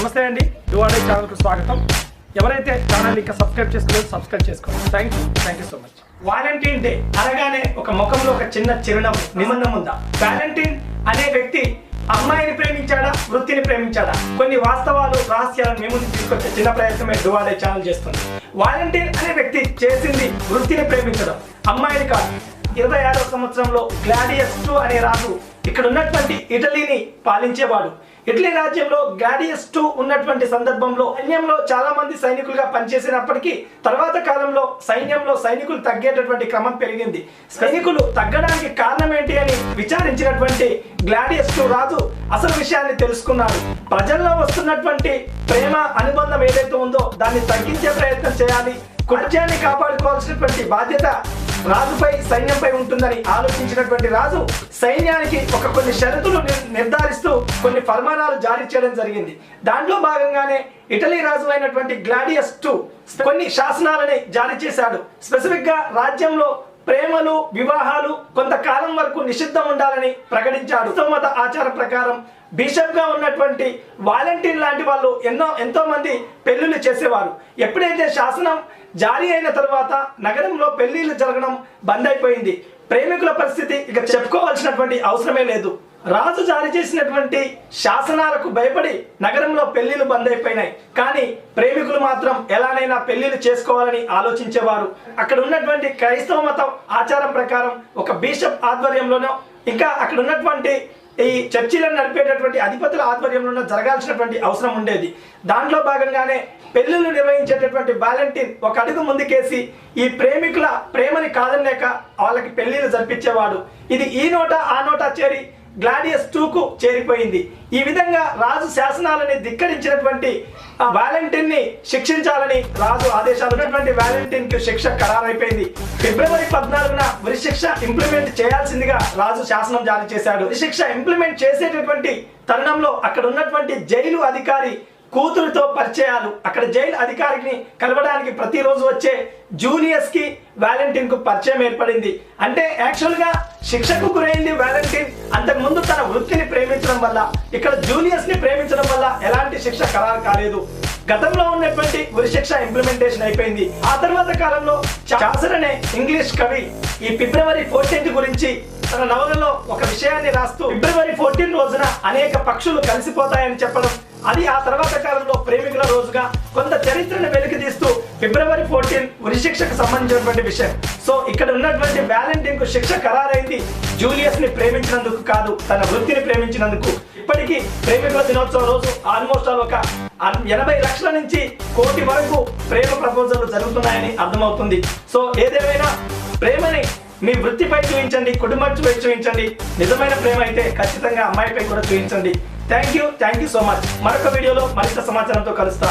నమస్తే అండి, యువాడే ఛానల్కు స్వాగతం. ఎవరైతే ఛానల్ ఇంకా సబ్స్క్రైబ్ చేసుకోలేదు సబ్స్క్రైబ్ చేసుకోండి. Thank you so much. Valentine day అనగానే ఒక ముఖంలో ఒక చిన్న చిరునవ్వు నిబంధన ఉందా? వాలంటీన్ అనే వ్యక్తి అమ్మాయిని ప్రేమించాడా, వృత్తిని ప్రేమించాడా? కొన్ని వాస్తవాలు, రహస్యాలను మేము తీసుకొచ్చే చిన్న ప్రయత్నమే యువాడే ఛానల్ చేస్తుంది. వాలంటీన్ అనే వ్యక్తి చేసింది వృత్తిని ప్రేమించడం, అమ్మాయిని కాదు. 26వ సంవత్సరంలో గ్లాడియస్ II అనే రాజు ఇక్కడ ఉన్నటువంటి ఇటలీని పాలించేవాడు. ఇటలీ రాజ్యంలో గ్లాడియస్ II ఉన్నటువంటి సందర్భంలో సైన్యంలో చాలా మంది సైనికులుగా పనిచేసినప్పటికీ తర్వాత కాలంలో సైనికులు తగ్గేటటువంటి క్రమం పెరిగింది. సైనికులు తగ్గడానికి కారణం ఏంటి అని విచారించినటువంటి గ్లాడియస్ II రాజు అసలు విషయాన్ని తెలుసుకున్నాడు. ప్రజల్లో వస్తున్నటువంటి ప్రేమ అనుబంధం ఏదైతే ఉందో దాన్ని తగ్గించే ప్రయత్నం చేయాలి. రాజ్యాన్ని కాపాడుకోవాల్సినటువంటి బాధ్యత రాజుపై, సైన్యంపై ఉంటుందని ఆలోచించినటువంటి రాజు సైన్యానికి కొన్ని షరతులు నిర్ధారిస్తూ కొన్ని ఫర్మానాలు జారీ చేయడం జరిగింది. దాంట్లో భాగంగానే ఇటలీ రాజు అయినటువంటి గ్లాడియస్ II కొన్ని శాసనాలని జారీ చేశాడు. స్పెసిఫిక్ గా రాజ్యంలో ప్రేమలు, వివాహాలు కొంతకాలం వరకు నిషిద్ధం ఉండాలని ప్రకటించాడు. మత ఆచారం ప్రకారం బిషప్ గా ఉన్నటువంటి వాలంటీన్ లాంటి వాళ్ళు ఎంతో మంది పెళ్లిళ్ళు చేసేవారు. ఎప్పుడైతే శాసనం జారీ అయిన తర్వాత నగరంలో పెళ్లిళ్ళు జరగడం బంద్ అయిపోయింది. ప్రేమికుల పరిస్థితి ఇక చెప్పుకోవాల్సినటువంటి అవసరమే లేదు. రాజు జారీ చేసినటువంటి శాసనాలకు భయపడి నగరంలో పెళ్లిళ్ళు బంద్ అయిపోయినాయి. కానీ ప్రేమికులు మాత్రం ఎలానైనా పెళ్లిళ్ళు చేసుకోవాలని ఆలోచించేవారు. అక్కడ ఉన్నటువంటి క్రైస్తవ మతం ఆచారం ప్రకారం ఒక బిషప్ ఆధ్వర్యంలోనో, ఇంకా అక్కడ ఉన్నటువంటి ఈ చర్చిలను నడిపేటటువంటి అధిపతుల ఆధ్వర్యంలో జరగాల్సినటువంటి అవసరం ఉండేది. దాంట్లో భాగంగానే పెళ్లిళ్ళు నిర్వహించేటటువంటి వాలంటీన్ ఒక అడుగు ముందుకేసి ఈ ప్రేమికుల ప్రేమని కాదనలేక వాళ్ళకి పెళ్లిళ్ళు జరిపించేవాడు. ఇది ఈ నోట ఆ నోట చేరి గ్లాడియస్ IIకు చేరిపోయింది. ఈ విధంగా రాజు శాసనాలని ధిక్కరించినటువంటి వాలంటీన్ ని శిక్షించాలని రాజు ఆదేశాలు. ఉన్నటువంటి వాలంటీన్ కి శిక్ష ఖరారైపోయింది. ఫిబ్రవరి 14న ఉరిశిక్ష ఇంప్లిమెంట్ చేయాల్సిందిగా రాజు శాసనం జారీ చేశాడు. ఉరిశిక్ష ఇంప్లిమెంట్ చేసేటటువంటి తరుణంలో అక్కడ ఉన్నటువంటి జైలు అధికారి కూతురుతో పరిచయాలు, అక్కడ జైలు అధికారిని కలవడానికి ప్రతిరోజు వచ్చే జూలియస్ కి వాలంటీన్ కు పరిచయం ఏర్పడింది. అంటే యాక్చువల్ గా శిక్షకు గురైంది వాలంటీన్ అంతకు ముందు తన వృత్తిని ప్రేమించడం వల్ల. ఇక్కడ జూలియస్ ని ప్రేమించడం వల్ల ఎలాంటి శిక్ష ఖరారు కాలేదు. గతంలో ఉన్నటువంటి ఉరిశిక్ష ఇంప్లిమెంటేషన్ అయిపోయింది. ఆ తర్వాత కాలంలో చాసర్ అనే ఇంగ్లీష్ కవి ఈ ఫిబ్రవరి 14 గురించి తన నవలలో ఒక విషయాన్ని రాస్తూ ఫిబ్రవరి 14 రోజున అనేక పక్షులు కలిసిపోతాయని చెప్పడం, అది ఆ తర్వాత కాలంలో ప్రేమికుల రోజుగా కొంత చరిత్రను వెలికి తీస్తూ ఫిబ్రవరి 14 ఉరిశిక్షకు సంబంధించినటువంటి విషయం. సో ఇక్కడ ఉన్నటువంటి వాలంటీన్ కు శిక్ష ఖరారైంది జూలియస్ ని ప్రేమించినందుకు కాదు, తన వృత్తిని ప్రేమించినందుకు. ఇప్పటికీ ప్రేమికుల దినోత్సవం రోజు ఆల్మోస్ట్ ఒక 80 లక్షల నుంచి 1 కోటి వరకు ప్రేమ ప్రపోజల్లు జరుగుతున్నాయని అర్థమవుతుంది. సో ఏదేమైనా ప్రేమని మీ వృత్తిపై చూపించండి, కుటుంబంపై చూపించండి. నిజమైన ప్రేమ అయితే ఖచ్చితంగా అమ్మాయిపై కూడా చూపించండి. Thank you so much. మరొక వీడియోలో మరింత సమాచారంతో కలుస్తా.